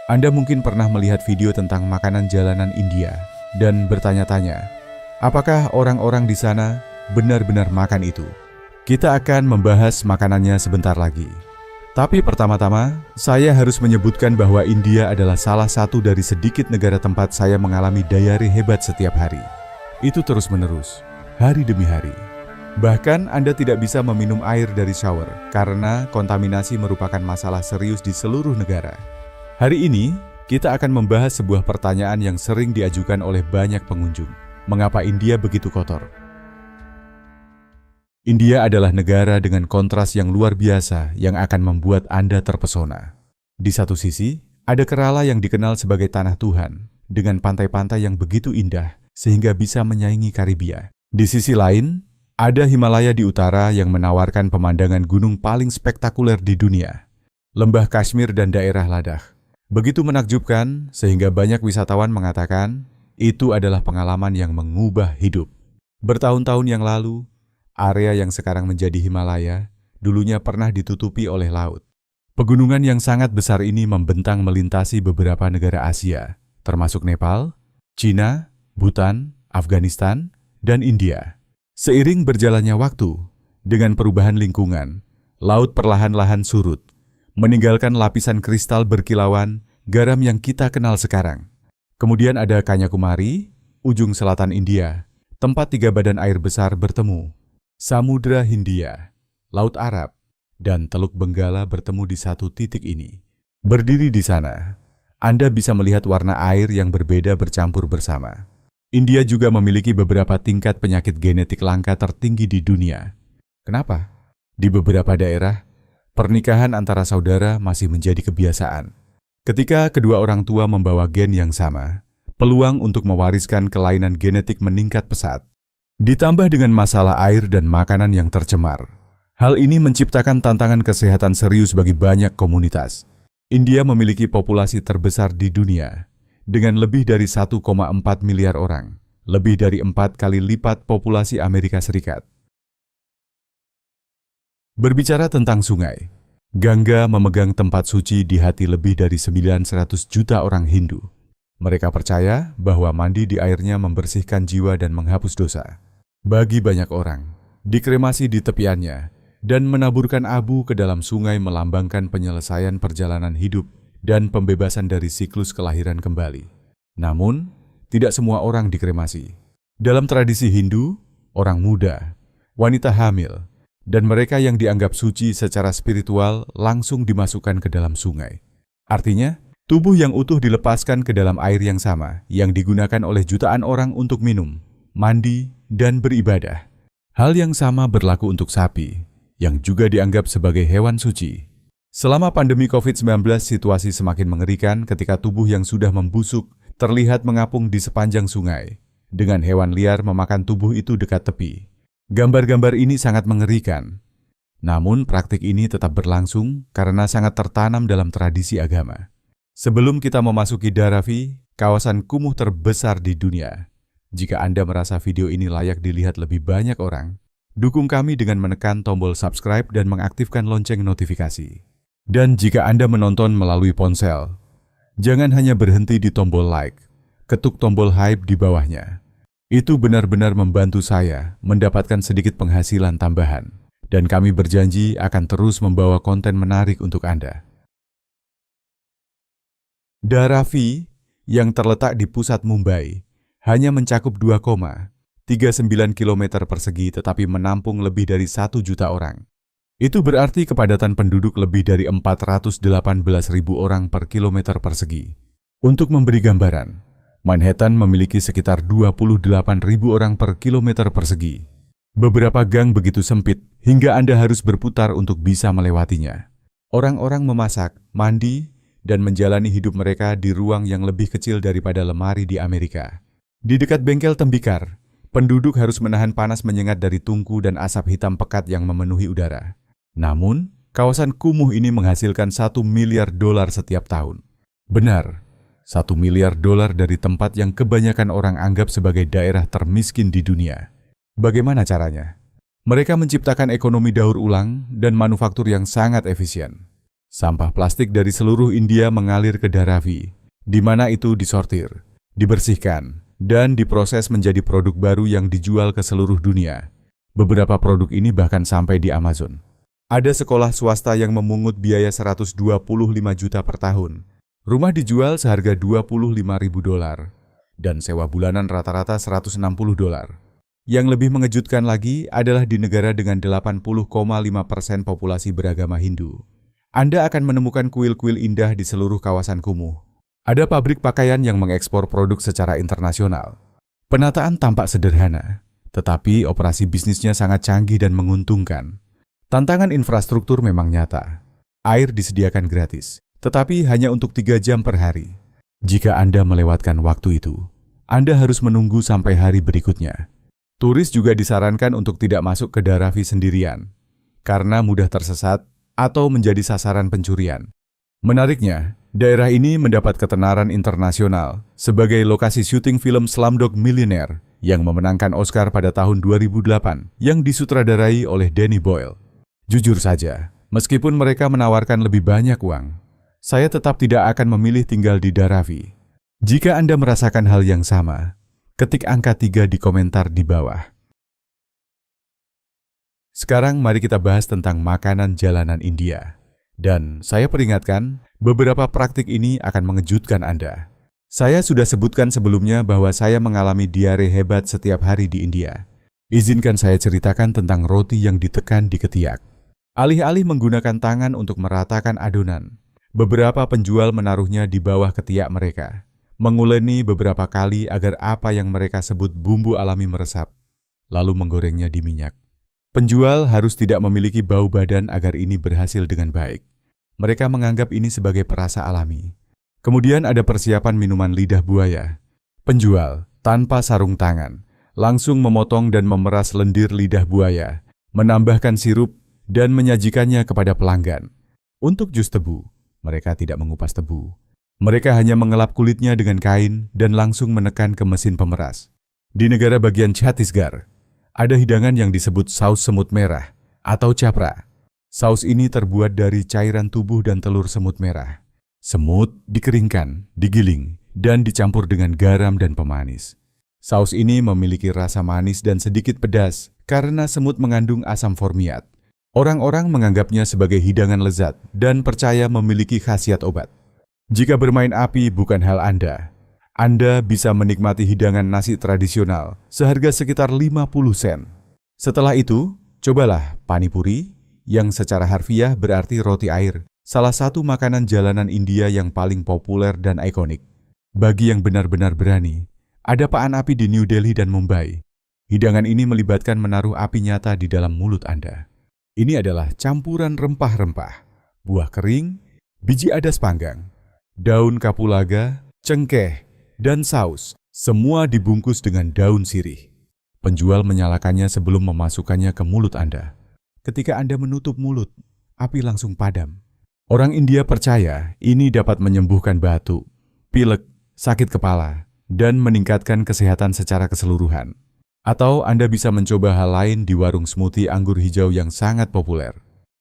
Anda mungkin pernah melihat video tentang makanan jalanan India dan bertanya-tanya, apakah orang-orang di sana benar-benar makan itu? Kita akan membahas makanannya sebentar lagi. Tapi pertama-tama, saya harus menyebutkan bahwa India adalah salah satu dari sedikit negara tempat saya mengalami diare hebat setiap hari. Itu terus-menerus, hari demi hari. Bahkan Anda tidak bisa meminum air dari shower karena kontaminasi merupakan masalah serius di seluruh negara. Hari ini, kita akan membahas sebuah pertanyaan yang sering diajukan oleh banyak pengunjung. Mengapa India begitu kotor? India adalah negara dengan kontras yang luar biasa yang akan membuat Anda terpesona. Di satu sisi, ada Kerala yang dikenal sebagai tanah Tuhan, dengan pantai-pantai yang begitu indah sehingga bisa menyaingi Karibia. Di sisi lain, ada Himalaya di utara yang menawarkan pemandangan gunung paling spektakuler di dunia, lembah Kashmir dan daerah Ladakh. Begitu menakjubkan sehingga banyak wisatawan mengatakan itu adalah pengalaman yang mengubah hidup. Bertahun-tahun yang lalu, area yang sekarang menjadi Himalaya dulunya pernah ditutupi oleh laut. Pegunungan yang sangat besar ini membentang melintasi beberapa negara Asia, termasuk Nepal, China, Bhutan, Afghanistan, dan India. Seiring berjalannya waktu, dengan perubahan lingkungan, laut perlahan-lahan surut, meninggalkan lapisan kristal berkilauan garam yang kita kenal sekarang. Kemudian ada Kanyakumari, ujung selatan India, tempat 3 badan air besar bertemu. Samudra Hindia, Laut Arab, dan Teluk Benggala bertemu di satu titik ini. Berdiri di sana, Anda bisa melihat warna air yang berbeda bercampur bersama. India juga memiliki beberapa tingkat penyakit genetik langka tertinggi di dunia. Kenapa? Di beberapa daerah, pernikahan antara saudara masih menjadi kebiasaan. Ketika kedua orang tua membawa gen yang sama, peluang untuk mewariskan kelainan genetik meningkat pesat. Ditambah dengan masalah air dan makanan yang tercemar. Hal ini menciptakan tantangan kesehatan serius bagi banyak komunitas. India memiliki populasi terbesar di dunia, dengan lebih dari 1,4 miliar orang, lebih dari 4 kali lipat populasi Amerika Serikat. Berbicara tentang sungai, Gangga memegang tempat suci di hati lebih dari 900 juta orang Hindu. Mereka percaya bahwa mandi di airnya membersihkan jiwa dan menghapus dosa. Bagi banyak orang, dikremasi di tepiannya dan menaburkan abu ke dalam sungai melambangkan penyelesaian perjalanan hidup dan pembebasan dari siklus kelahiran kembali. Namun, tidak semua orang dikremasi. Dalam tradisi Hindu, orang muda, wanita hamil, dan mereka yang dianggap suci secara spiritual langsung dimasukkan ke dalam sungai. Artinya, tubuh yang utuh dilepaskan ke dalam air yang sama yang digunakan oleh jutaan orang untuk minum, mandi, dan beribadah. Hal yang sama berlaku untuk sapi, yang juga dianggap sebagai hewan suci. Selama pandemi COVID-19, situasi semakin mengerikan ketika tubuh yang sudah membusuk terlihat mengapung di sepanjang sungai, dengan hewan liar memakan tubuh itu dekat tepi. Gambar-gambar ini sangat mengerikan. Namun praktik ini tetap berlangsung karena sangat tertanam dalam tradisi agama. Sebelum kita memasuki Dharavi, kawasan kumuh terbesar di dunia, jika Anda merasa video ini layak dilihat lebih banyak orang, dukung kami dengan menekan tombol subscribe dan mengaktifkan lonceng notifikasi. Dan jika Anda menonton melalui ponsel, jangan hanya berhenti di tombol like, ketuk tombol hype di bawahnya. Itu benar-benar membantu saya mendapatkan sedikit penghasilan tambahan, dan kami berjanji akan terus membawa konten menarik untuk Anda. Dharavi, yang terletak di pusat Mumbai, hanya mencakup 2,39 km persegi tetapi menampung lebih dari 1 juta orang. Itu berarti kepadatan penduduk lebih dari 418.000 orang per kilometer persegi. Untuk memberi gambaran, Manhattan memiliki sekitar 28.000 orang per kilometer persegi. Beberapa gang begitu sempit hingga Anda harus berputar untuk bisa melewatinya. Orang-orang memasak, mandi, dan menjalani hidup mereka di ruang yang lebih kecil daripada lemari di Amerika. Di dekat bengkel tembikar, penduduk harus menahan panas menyengat dari tungku dan asap hitam pekat yang memenuhi udara. Namun, kawasan kumuh ini menghasilkan $1 miliar setiap tahun. Benar, $1 miliar dari tempat yang kebanyakan orang anggap sebagai daerah termiskin di dunia. Bagaimana caranya? Mereka menciptakan ekonomi daur ulang dan manufaktur yang sangat efisien. Sampah plastik dari seluruh India mengalir ke Dharavi, di mana itu disortir, dibersihkan, dan diproses menjadi produk baru yang dijual ke seluruh dunia. Beberapa produk ini bahkan sampai di Amazon. Ada sekolah swasta yang memungut biaya 125 juta per tahun. Rumah dijual seharga $25.000 dan sewa bulanan rata-rata $160. Yang lebih mengejutkan lagi adalah di negara dengan 80,5% populasi beragama Hindu. Anda akan menemukan kuil-kuil indah di seluruh kawasan kumuh. Ada pabrik pakaian yang mengekspor produk secara internasional. Penataan tampak sederhana, tetapi operasi bisnisnya sangat canggih dan menguntungkan. Tantangan infrastruktur memang nyata. Air disediakan gratis, tetapi hanya untuk 3 jam per hari. Jika Anda melewatkan waktu itu, Anda harus menunggu sampai hari berikutnya. Turis juga disarankan untuk tidak masuk ke Dharavi sendirian, karena mudah tersesat atau menjadi sasaran pencurian. Menariknya, daerah ini mendapat ketenaran internasional sebagai lokasi syuting film Slumdog Millionaire yang memenangkan Oscar pada tahun 2008 yang disutradarai oleh Danny Boyle. Jujur saja, meskipun mereka menawarkan lebih banyak uang, saya tetap tidak akan memilih tinggal di Dharavi. Jika Anda merasakan hal yang sama, ketik angka 3 di komentar di bawah. Sekarang mari kita bahas tentang makanan jalanan India. Dan saya peringatkan, beberapa praktik ini akan mengejutkan Anda. Saya sudah sebutkan sebelumnya bahwa saya mengalami diare hebat setiap hari di India. Izinkan saya ceritakan tentang roti yang ditekan di ketiak. Alih-alih menggunakan tangan untuk meratakan adonan, beberapa penjual menaruhnya di bawah ketiak mereka, menguleni beberapa kali agar apa yang mereka sebut bumbu alami meresap, lalu menggorengnya di minyak. Penjual harus tidak memiliki bau badan agar ini berhasil dengan baik. Mereka menganggap ini sebagai perasa alami. Kemudian ada persiapan minuman lidah buaya. Penjual, tanpa sarung tangan, langsung memotong dan memeras lendir lidah buaya, menambahkan sirup, dan menyajikannya kepada pelanggan. Untuk jus tebu, mereka tidak mengupas tebu. Mereka hanya mengelap kulitnya dengan kain dan langsung menekan ke mesin pemeras. Di negara bagian Chhattisgarh, ada hidangan yang disebut saus semut merah atau chapra. Saus ini terbuat dari cairan tubuh dan telur semut merah. Semut dikeringkan, digiling, dan dicampur dengan garam dan pemanis. Saus ini memiliki rasa manis dan sedikit pedas karena semut mengandung asam formiat. Orang-orang menganggapnya sebagai hidangan lezat dan percaya memiliki khasiat obat. Jika bermain api bukan hal Anda bisa menikmati hidangan nasi tradisional seharga sekitar 50 sen. Setelah itu, cobalah panipuri, yang secara harfiah berarti roti air, salah satu makanan jalanan India yang paling populer dan ikonik. Bagi yang benar-benar berani, ada paan api di New Delhi dan Mumbai. Hidangan ini melibatkan menaruh api nyata di dalam mulut Anda. Ini adalah campuran rempah-rempah, buah kering, biji adas panggang, daun kapulaga, cengkeh, dan saus. Semua dibungkus dengan daun sirih. Penjual menyalakannya sebelum memasukkannya ke mulut Anda. Ketika Anda menutup mulut, api langsung padam. Orang India percaya ini dapat menyembuhkan batuk, pilek, sakit kepala, dan meningkatkan kesehatan secara keseluruhan. Atau Anda bisa mencoba hal lain di warung smoothie anggur hijau yang sangat populer.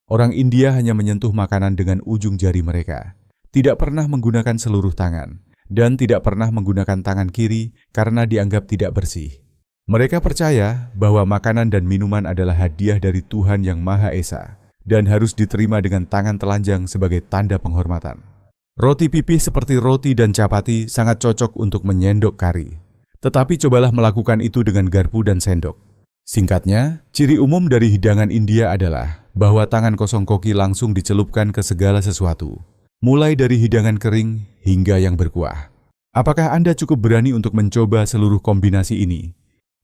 Orang India hanya menyentuh makanan dengan ujung jari mereka, tidak pernah menggunakan seluruh tangan, dan tidak pernah menggunakan tangan kiri karena dianggap tidak bersih. Mereka percaya bahwa makanan dan minuman adalah hadiah dari Tuhan Yang Maha Esa dan harus diterima dengan tangan telanjang sebagai tanda penghormatan. Roti pipih seperti roti dan chapati sangat cocok untuk menyendok kari. Tetapi cobalah melakukan itu dengan garpu dan sendok. Singkatnya, ciri umum dari hidangan India adalah bahwa tangan kosong koki langsung dicelupkan ke segala sesuatu, mulai dari hidangan kering hingga yang berkuah. Apakah Anda cukup berani untuk mencoba seluruh kombinasi ini?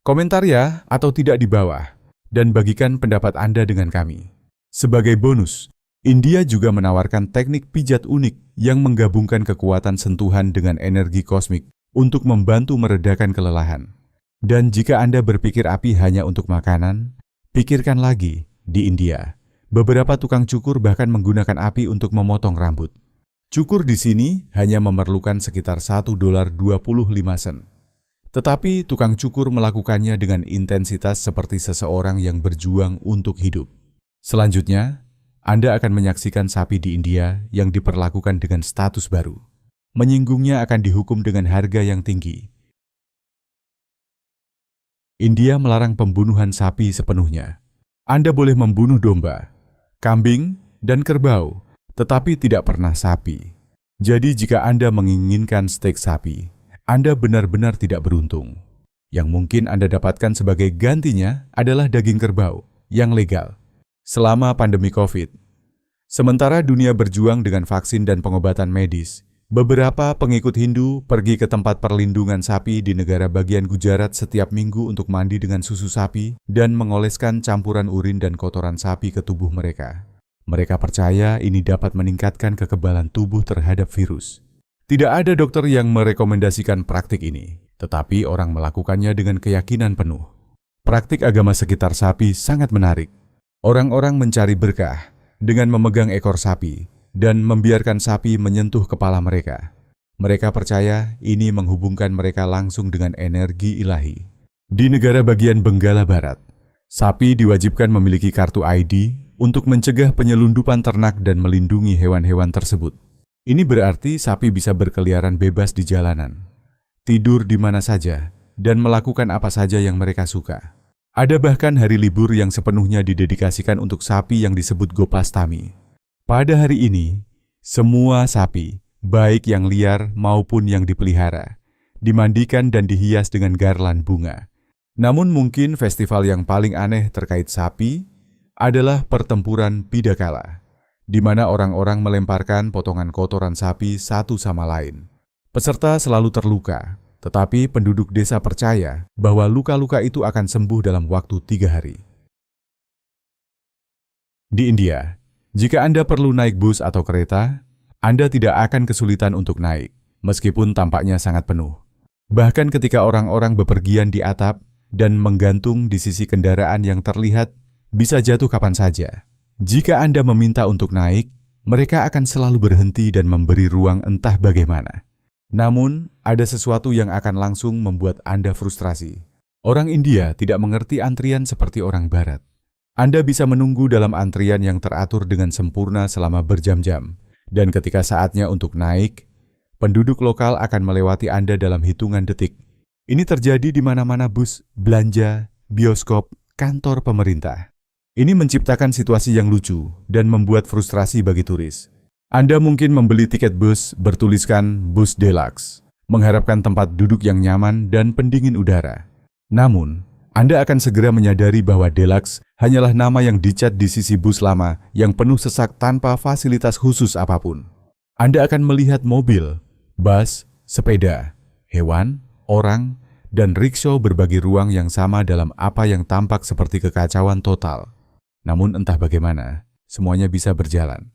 Komentar ya atau tidak di bawah, dan bagikan pendapat Anda dengan kami. Sebagai bonus, India juga menawarkan teknik pijat unik yang menggabungkan kekuatan sentuhan dengan energi kosmik untuk membantu meredakan kelelahan. Dan jika Anda berpikir api hanya untuk makanan, pikirkan lagi, di India, beberapa tukang cukur bahkan menggunakan api untuk memotong rambut. Cukur di sini hanya memerlukan sekitar $1.25. Tetapi tukang cukur melakukannya dengan intensitas seperti seseorang yang berjuang untuk hidup. Selanjutnya, Anda akan menyaksikan sapi di India yang diperlakukan dengan status baru. Menyinggungnya akan dihukum dengan harga yang tinggi. India melarang pembunuhan sapi sepenuhnya. Anda boleh membunuh domba, kambing, dan kerbau, tetapi tidak pernah sapi. Jadi jika Anda menginginkan steak sapi, Anda benar-benar tidak beruntung. Yang mungkin Anda dapatkan sebagai gantinya adalah daging kerbau yang legal selama pandemi COVID. Sementara dunia berjuang dengan vaksin dan pengobatan medis, beberapa pengikut Hindu pergi ke tempat perlindungan sapi di negara bagian Gujarat setiap minggu untuk mandi dengan susu sapi dan mengoleskan campuran urin dan kotoran sapi ke tubuh mereka. Mereka percaya ini dapat meningkatkan kekebalan tubuh terhadap virus. Tidak ada dokter yang merekomendasikan praktik ini, tetapi orang melakukannya dengan keyakinan penuh. Praktik agama sekitar sapi sangat menarik. Orang-orang mencari berkah dengan memegang ekor sapi dan membiarkan sapi menyentuh kepala mereka. Mereka percaya ini menghubungkan mereka langsung dengan energi ilahi. Di negara bagian Benggala Barat, sapi diwajibkan memiliki kartu ID untuk mencegah penyelundupan ternak dan melindungi hewan-hewan tersebut. Ini berarti sapi bisa berkeliaran bebas di jalanan, tidur di mana saja, dan melakukan apa saja yang mereka suka. Ada bahkan hari libur yang sepenuhnya didedikasikan untuk sapi yang disebut Gopastami. Pada hari ini, semua sapi, baik yang liar maupun yang dipelihara, dimandikan dan dihias dengan garland bunga. Namun mungkin festival yang paling aneh terkait sapi adalah pertempuran Bidakala, di mana orang-orang melemparkan potongan kotoran sapi satu sama lain. Peserta selalu terluka, tetapi penduduk desa percaya bahwa luka-luka itu akan sembuh dalam waktu 3 hari. Di India, jika Anda perlu naik bus atau kereta, Anda tidak akan kesulitan untuk naik, meskipun tampaknya sangat penuh. Bahkan ketika orang-orang bepergian di atap dan menggantung di sisi kendaraan yang terlihat bisa jatuh kapan saja. Jika Anda meminta untuk naik, mereka akan selalu berhenti dan memberi ruang entah bagaimana. Namun, ada sesuatu yang akan langsung membuat Anda frustrasi. Orang India tidak mengerti antrian seperti orang Barat. Anda bisa menunggu dalam antrian yang teratur dengan sempurna selama berjam-jam, dan ketika saatnya untuk naik, penduduk lokal akan melewati Anda dalam hitungan detik. Ini terjadi di mana-mana bus, belanja, bioskop, kantor pemerintah. Ini menciptakan situasi yang lucu dan membuat frustrasi bagi turis. Anda mungkin membeli tiket bus bertuliskan Bus Deluxe, mengharapkan tempat duduk yang nyaman dan pendingin udara. Namun, Anda akan segera menyadari bahwa Deluxe hanyalah nama yang dicat di sisi bus lama yang penuh sesak tanpa fasilitas khusus apapun. Anda akan melihat mobil, bus, sepeda, hewan, orang, dan rickshaw berbagi ruang yang sama dalam apa yang tampak seperti kekacauan total. Namun entah bagaimana, semuanya bisa berjalan.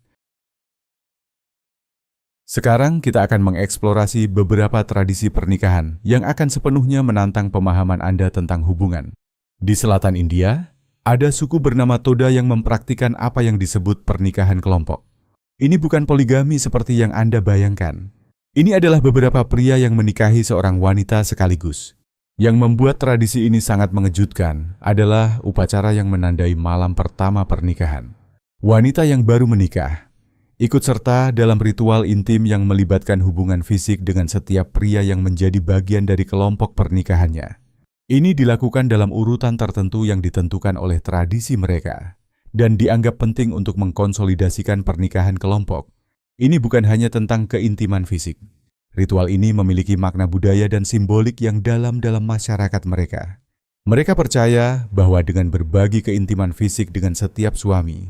Sekarang kita akan mengeksplorasi beberapa tradisi pernikahan yang akan sepenuhnya menantang pemahaman Anda tentang hubungan. Di selatan India, ada suku bernama Toda yang mempraktikkan apa yang disebut pernikahan kelompok. Ini bukan poligami seperti yang Anda bayangkan. Ini adalah beberapa pria yang menikahi seorang wanita sekaligus. Yang membuat tradisi ini sangat mengejutkan adalah upacara yang menandai malam pertama pernikahan. Wanita yang baru menikah ikut serta dalam ritual intim yang melibatkan hubungan fisik dengan setiap pria yang menjadi bagian dari kelompok pernikahannya. Ini dilakukan dalam urutan tertentu yang ditentukan oleh tradisi mereka, dan dianggap penting untuk mengkonsolidasikan pernikahan kelompok. Ini bukan hanya tentang keintiman fisik. Ritual ini memiliki makna budaya dan simbolik yang dalam masyarakat mereka. Mereka percaya bahwa dengan berbagi keintiman fisik dengan setiap suami,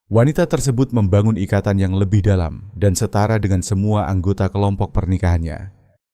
wanita tersebut membangun ikatan yang lebih dalam dan setara dengan semua anggota kelompok pernikahannya.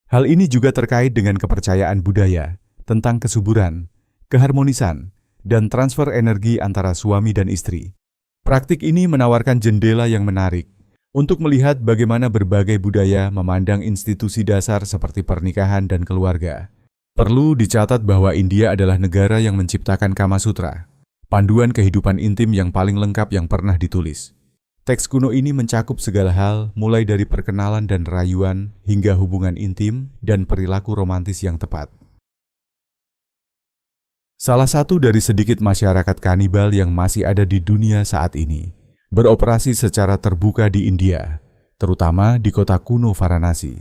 Hal ini juga terkait dengan kepercayaan budaya tentang kesuburan, keharmonisan, dan transfer energi antara suami dan istri. Praktik ini menawarkan jendela yang menarik untuk melihat bagaimana berbagai budaya memandang institusi dasar seperti pernikahan dan keluarga. Perlu dicatat bahwa India adalah negara yang menciptakan Kama Sutra, panduan kehidupan intim yang paling lengkap yang pernah ditulis. Teks kuno ini mencakup segala hal, mulai dari perkenalan dan rayuan hingga hubungan intim dan perilaku romantis yang tepat. Salah satu dari sedikit masyarakat kanibal yang masih ada di dunia saat ini, beroperasi secara terbuka di India, terutama di kota kuno Varanasi.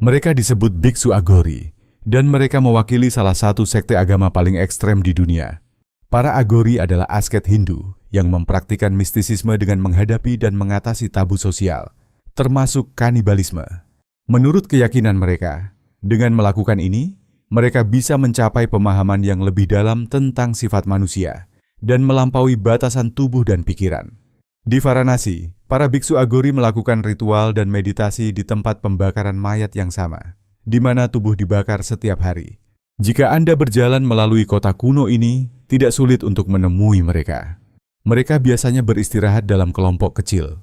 Mereka disebut Biksu Aghori, dan mereka mewakili salah satu sekte agama paling ekstrem di dunia. Para Aghori adalah asket Hindu yang mempraktikkan mistisisme dengan menghadapi dan mengatasi tabu sosial, termasuk kanibalisme. Menurut keyakinan mereka, dengan melakukan ini, mereka bisa mencapai pemahaman yang lebih dalam tentang sifat manusia dan melampaui batasan tubuh dan pikiran. Di Varanasi, para biksu Aghori melakukan ritual dan meditasi di tempat pembakaran mayat yang sama, di mana tubuh dibakar setiap hari. Jika Anda berjalan melalui kota kuno ini, tidak sulit untuk menemui mereka. Mereka biasanya beristirahat dalam kelompok kecil,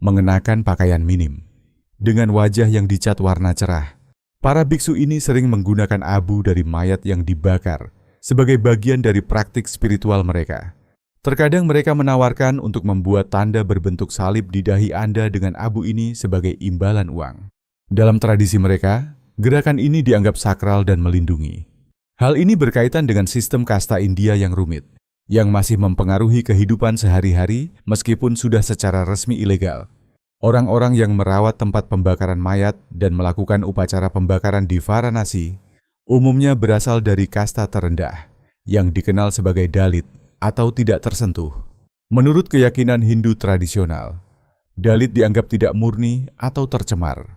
mengenakan pakaian minim, dengan wajah yang dicat warna cerah. Para biksu ini sering menggunakan abu dari mayat yang dibakar sebagai bagian dari praktik spiritual mereka. Terkadang mereka menawarkan untuk membuat tanda berbentuk salib di dahi Anda dengan abu ini sebagai imbalan uang. Dalam tradisi mereka, gerakan ini dianggap sakral dan melindungi. Hal ini berkaitan dengan sistem kasta India yang rumit, yang masih mempengaruhi kehidupan sehari-hari meskipun sudah secara resmi ilegal. Orang-orang yang merawat tempat pembakaran mayat dan melakukan upacara pembakaran di Varanasi umumnya berasal dari kasta terendah, yang dikenal sebagai Dalit atau tidak tersentuh. Menurut keyakinan Hindu tradisional, Dalit dianggap tidak murni atau tercemar,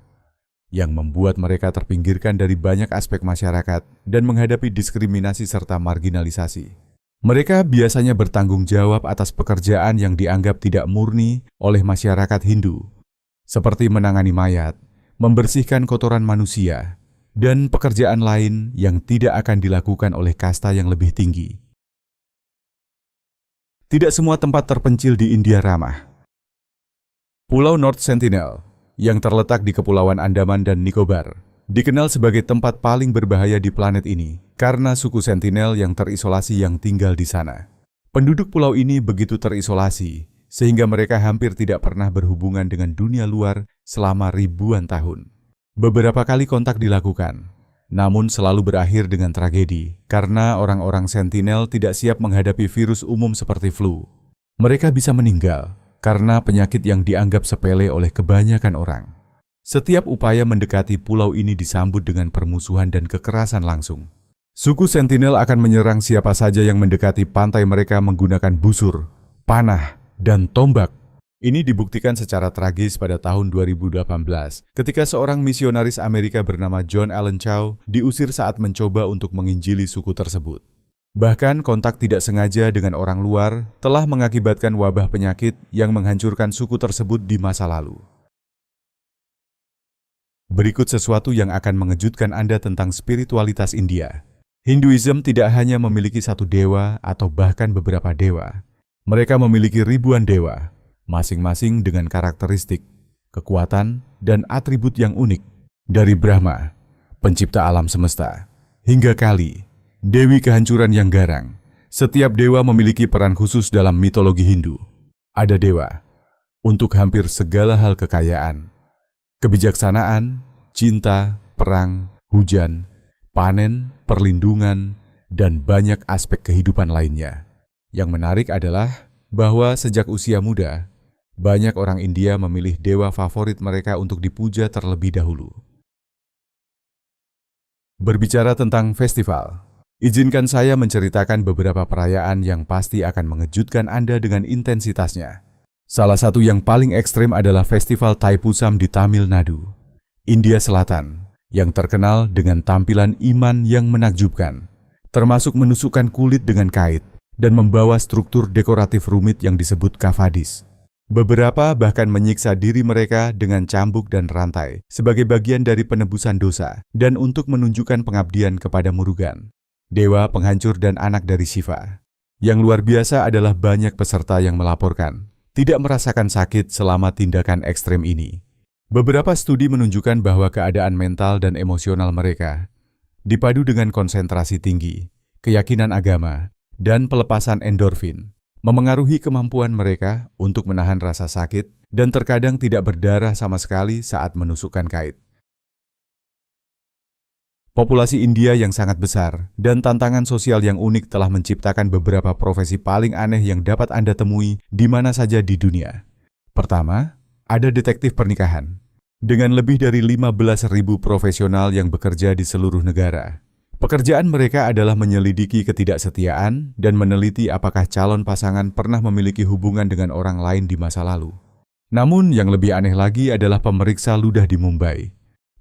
yang membuat mereka terpinggirkan dari banyak aspek masyarakat dan menghadapi diskriminasi serta marginalisasi. Mereka biasanya bertanggung jawab atas pekerjaan yang dianggap tidak murni oleh masyarakat Hindu, seperti menangani mayat, membersihkan kotoran manusia, dan pekerjaan lain yang tidak akan dilakukan oleh kasta yang lebih tinggi. Tidak semua tempat terpencil di India ramah. Pulau North Sentinel, yang terletak di Kepulauan Andaman dan Nicobar, dikenal sebagai tempat paling berbahaya di planet ini karena suku Sentinel yang terisolasi yang tinggal di sana. Penduduk pulau ini begitu terisolasi sehingga mereka hampir tidak pernah berhubungan dengan dunia luar selama ribuan tahun. Beberapa kali kontak dilakukan, namun selalu berakhir dengan tragedi karena orang-orang Sentinel tidak siap menghadapi virus umum seperti flu. Mereka bisa meninggal karena penyakit yang dianggap sepele oleh kebanyakan orang. Setiap upaya mendekati pulau ini disambut dengan permusuhan dan kekerasan langsung. Suku Sentinel akan menyerang siapa saja yang mendekati pantai mereka menggunakan busur, panah, dan tombak. Ini dibuktikan secara tragis pada tahun 2018 ketika seorang misionaris Amerika bernama John Allen Chow diusir saat mencoba untuk menginjili suku tersebut. Bahkan kontak tidak sengaja dengan orang luar telah mengakibatkan wabah penyakit yang menghancurkan suku tersebut di masa lalu. Berikut sesuatu yang akan mengejutkan Anda tentang spiritualitas India. Hinduism tidak hanya memiliki satu dewa atau bahkan beberapa dewa. Mereka memiliki ribuan dewa, masing-masing dengan karakteristik, kekuatan, dan atribut yang unik. Dari Brahma, pencipta alam semesta, hingga Kali, dewi kehancuran yang garang. Setiap dewa memiliki peran khusus dalam mitologi Hindu. Ada dewa untuk hampir segala hal: kekayaan, kebijaksanaan, cinta, perang, hujan, panen, perlindungan, dan banyak aspek kehidupan lainnya. Yang menarik adalah bahwa sejak usia muda, banyak orang India memilih dewa favorit mereka untuk dipuja terlebih dahulu. Berbicara tentang festival, izinkan saya menceritakan beberapa perayaan yang pasti akan mengejutkan Anda dengan intensitasnya. Salah satu yang paling ekstrem adalah Festival Thaipusam di Tamil Nadu, India Selatan, yang terkenal dengan tampilan iman yang menakjubkan, termasuk menusukkan kulit dengan kait dan membawa struktur dekoratif rumit yang disebut kavadis. Beberapa bahkan menyiksa diri mereka dengan cambuk dan rantai sebagai bagian dari penebusan dosa dan untuk menunjukkan pengabdian kepada Murugan, dewa penghancur dan anak dari Shiva. Yang luar biasa adalah banyak peserta yang melaporkan tidak merasakan sakit selama tindakan ekstrem ini. Beberapa studi menunjukkan bahwa keadaan mental dan emosional mereka, dipadu dengan konsentrasi tinggi, keyakinan agama, dan pelepasan endorfin, memengaruhi kemampuan mereka untuk menahan rasa sakit dan terkadang tidak berdarah sama sekali saat menusukkan kait. Populasi India yang sangat besar dan tantangan sosial yang unik telah menciptakan beberapa profesi paling aneh yang dapat Anda temui di mana saja di dunia. Pertama, ada detektif pernikahan. Dengan lebih dari 15.000 profesional yang bekerja di seluruh negara. Pekerjaan mereka adalah menyelidiki ketidaksetiaan dan meneliti apakah calon pasangan pernah memiliki hubungan dengan orang lain di masa lalu. Namun yang lebih aneh lagi adalah pemeriksa ludah di Mumbai.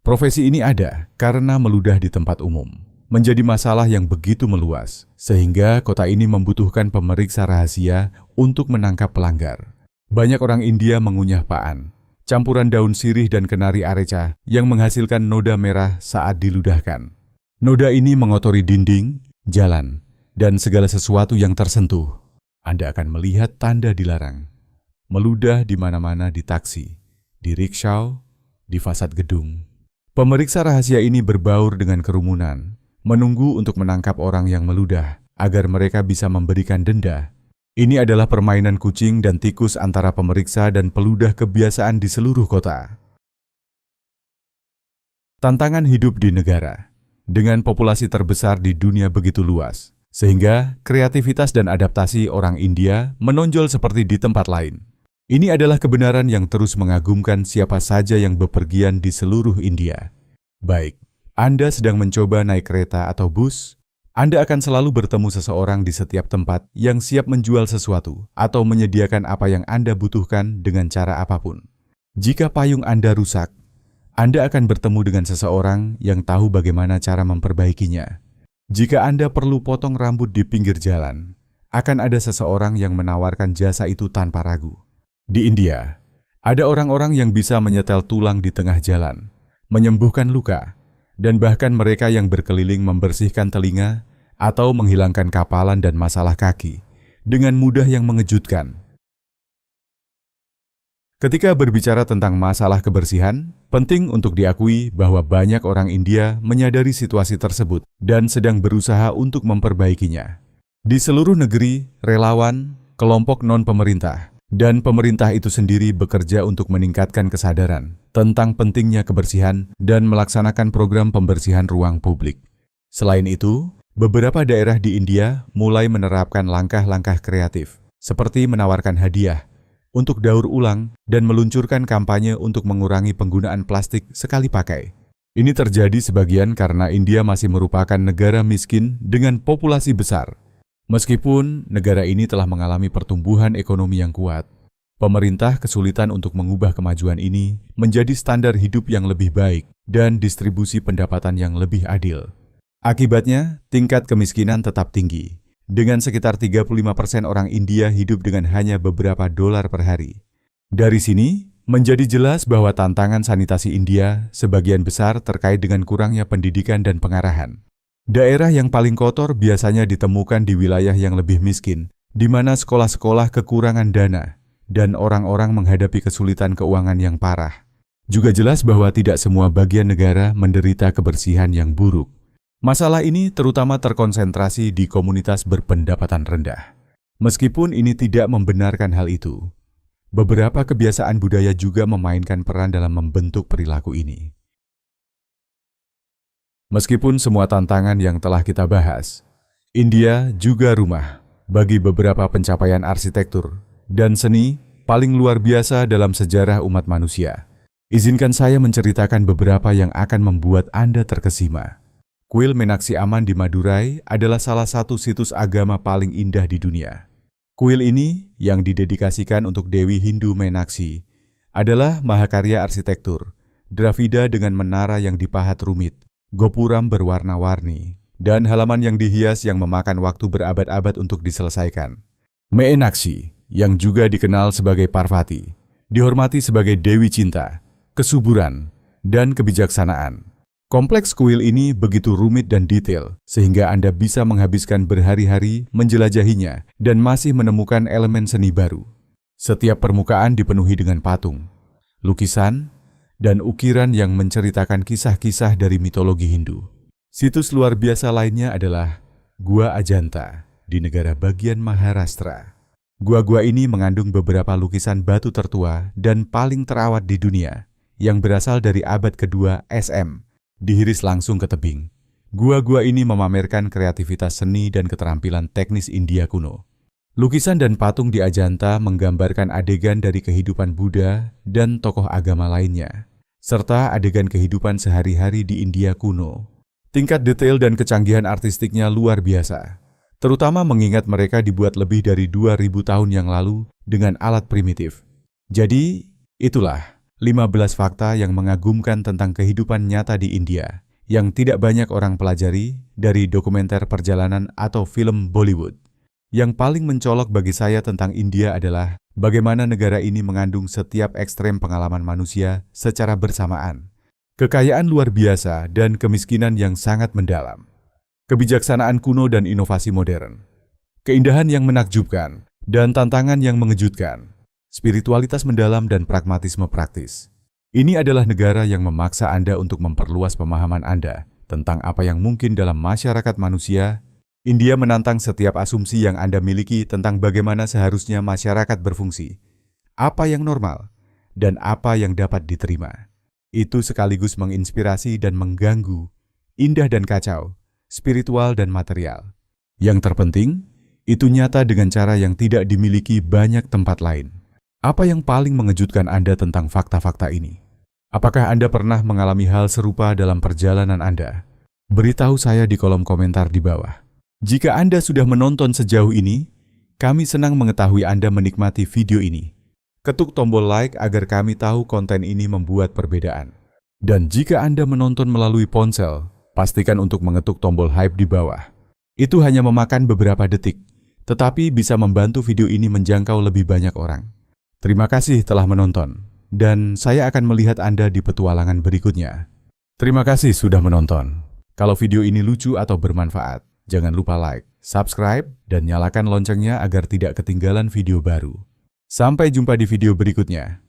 Profesi ini ada karena meludah di tempat umum. Menjadi masalah yang begitu meluas, sehingga kota ini membutuhkan pemeriksa rahasia untuk menangkap pelanggar. Banyak orang India mengunyah paan, campuran daun sirih dan kenari areca yang menghasilkan noda merah saat diludahkan. Noda ini mengotori dinding, jalan, dan segala sesuatu yang tersentuh. Anda akan melihat tanda dilarang. Meludah di mana-mana di taksi, di rickshaw, di fasad gedung. Pemeriksa rahasia ini berbaur dengan kerumunan, menunggu untuk menangkap orang yang meludah agar mereka bisa memberikan denda. Ini adalah permainan kucing dan tikus antara pemeriksa dan peludah kebiasaan di seluruh kota. Tantangan hidup di negara. Dengan populasi terbesar di dunia begitu luas, sehingga kreativitas dan adaptasi orang India menonjol seperti di tempat lain. Ini adalah kebenaran yang terus mengagumkan siapa saja yang bepergian di seluruh India. Baik, Anda sedang mencoba naik kereta atau bus, Anda akan selalu bertemu seseorang di setiap tempat yang siap menjual sesuatu atau menyediakan apa yang Anda butuhkan dengan cara apapun. Jika payung Anda rusak, Anda akan bertemu dengan seseorang yang tahu bagaimana cara memperbaikinya. Jika Anda perlu potong rambut di pinggir jalan, akan ada seseorang yang menawarkan jasa itu tanpa ragu. Di India, ada orang-orang yang bisa menyetel tulang di tengah jalan, menyembuhkan luka, dan bahkan mereka yang berkeliling membersihkan telinga atau menghilangkan kapalan dan masalah kaki dengan mudah yang mengejutkan. Ketika berbicara tentang masalah kebersihan, penting untuk diakui bahwa banyak orang India menyadari situasi tersebut dan sedang berusaha untuk memperbaikinya. Di seluruh negeri, relawan, kelompok non-pemerintah, dan pemerintah itu sendiri bekerja untuk meningkatkan kesadaran tentang pentingnya kebersihan dan melaksanakan program pembersihan ruang publik. Selain itu, beberapa daerah di India mulai menerapkan langkah-langkah kreatif, seperti menawarkan hadiah untuk daur ulang dan meluncurkan kampanye untuk mengurangi penggunaan plastik sekali pakai. Ini terjadi sebagian karena India masih merupakan negara miskin dengan populasi besar. Meskipun negara ini telah mengalami pertumbuhan ekonomi yang kuat, pemerintah kesulitan untuk mengubah kemajuan ini menjadi standar hidup yang lebih baik dan distribusi pendapatan yang lebih adil. Akibatnya, tingkat kemiskinan tetap tinggi. Dengan sekitar 35% orang India hidup dengan hanya beberapa dolar per hari. Dari sini, menjadi jelas bahwa tantangan sanitasi India sebagian besar terkait dengan kurangnya pendidikan dan pengarahan. Daerah yang paling kotor biasanya ditemukan di wilayah yang lebih miskin, di mana sekolah-sekolah kekurangan dana, dan orang-orang menghadapi kesulitan keuangan yang parah. Juga jelas bahwa tidak semua bagian negara menderita kebersihan yang buruk. Masalah ini terutama terkonsentrasi di komunitas berpendapatan rendah. Meskipun ini tidak membenarkan hal itu, beberapa kebiasaan budaya juga memainkan peran dalam membentuk perilaku ini. Meskipun semua tantangan yang telah kita bahas, India juga rumah bagi beberapa pencapaian arsitektur dan seni paling luar biasa dalam sejarah umat manusia. Izinkan saya menceritakan beberapa yang akan membuat Anda terkesima. Kuil Meenakshi Amman di Madurai adalah salah satu situs agama paling indah di dunia. Kuil ini, yang didedikasikan untuk Dewi Hindu Meenakshi, adalah mahakarya arsitektur, Dravida dengan menara yang dipahat rumit, gopuram berwarna-warni, dan halaman yang dihias yang memakan waktu berabad-abad untuk diselesaikan. Meenakshi, yang juga dikenal sebagai Parvati, dihormati sebagai Dewi Cinta, kesuburan, dan kebijaksanaan. Kompleks kuil ini begitu rumit dan detail, sehingga Anda bisa menghabiskan berhari-hari menjelajahinya dan masih menemukan elemen seni baru. Setiap permukaan dipenuhi dengan patung, lukisan, dan ukiran yang menceritakan kisah-kisah dari mitologi Hindu. Situs luar biasa lainnya adalah Gua Ajanta di negara bagian Maharashtra. Gua-gua ini mengandung beberapa lukisan batu tertua dan paling terawat di dunia yang berasal dari abad kedua SM. Dihiris langsung ke tebing. Gua-gua ini memamerkan kreativitas seni dan keterampilan teknis India kuno. Lukisan dan patung di Ajanta menggambarkan adegan dari kehidupan Buddha dan tokoh agama lainnya, serta adegan kehidupan sehari-hari di India kuno. Tingkat detail dan kecanggihan artistiknya luar biasa, terutama mengingat mereka dibuat lebih dari 2000 tahun yang lalu dengan alat primitif. Jadi, itulah 15 fakta yang mengagumkan tentang kehidupan nyata di India yang tidak banyak orang pelajari dari dokumenter perjalanan atau film Bollywood. Yang paling mencolok bagi saya tentang India adalah bagaimana negara ini mengandung setiap ekstrem pengalaman manusia secara bersamaan. Kekayaan luar biasa dan kemiskinan yang sangat mendalam. Kebijaksanaan kuno dan inovasi modern. Keindahan yang menakjubkan dan tantangan yang mengejutkan. Spiritualitas mendalam dan pragmatisme praktis. Ini adalah negara yang memaksa Anda untuk memperluas pemahaman Anda tentang apa yang mungkin dalam masyarakat manusia. India menantang setiap asumsi yang Anda miliki tentang bagaimana seharusnya masyarakat berfungsi, apa yang normal, dan apa yang dapat diterima. Itu sekaligus menginspirasi dan mengganggu, indah dan kacau, spiritual dan material. Yang terpenting, itu nyata dengan cara yang tidak dimiliki banyak tempat lain. Apa yang paling mengejutkan Anda tentang fakta-fakta ini? Apakah Anda pernah mengalami hal serupa dalam perjalanan Anda? Beritahu saya di kolom komentar di bawah. Jika Anda sudah menonton sejauh ini, kami senang mengetahui Anda menikmati video ini. Ketuk tombol like agar kami tahu konten ini membuat perbedaan. Dan jika Anda menonton melalui ponsel, pastikan untuk mengetuk tombol hype di bawah. Itu hanya memakan beberapa detik, tetapi bisa membantu video ini menjangkau lebih banyak orang. Terima kasih telah menonton, dan saya akan melihat Anda di petualangan berikutnya. Terima kasih sudah menonton. Kalau video ini lucu atau bermanfaat, jangan lupa like, subscribe, dan nyalakan loncengnya agar tidak ketinggalan video baru. Sampai jumpa di video berikutnya.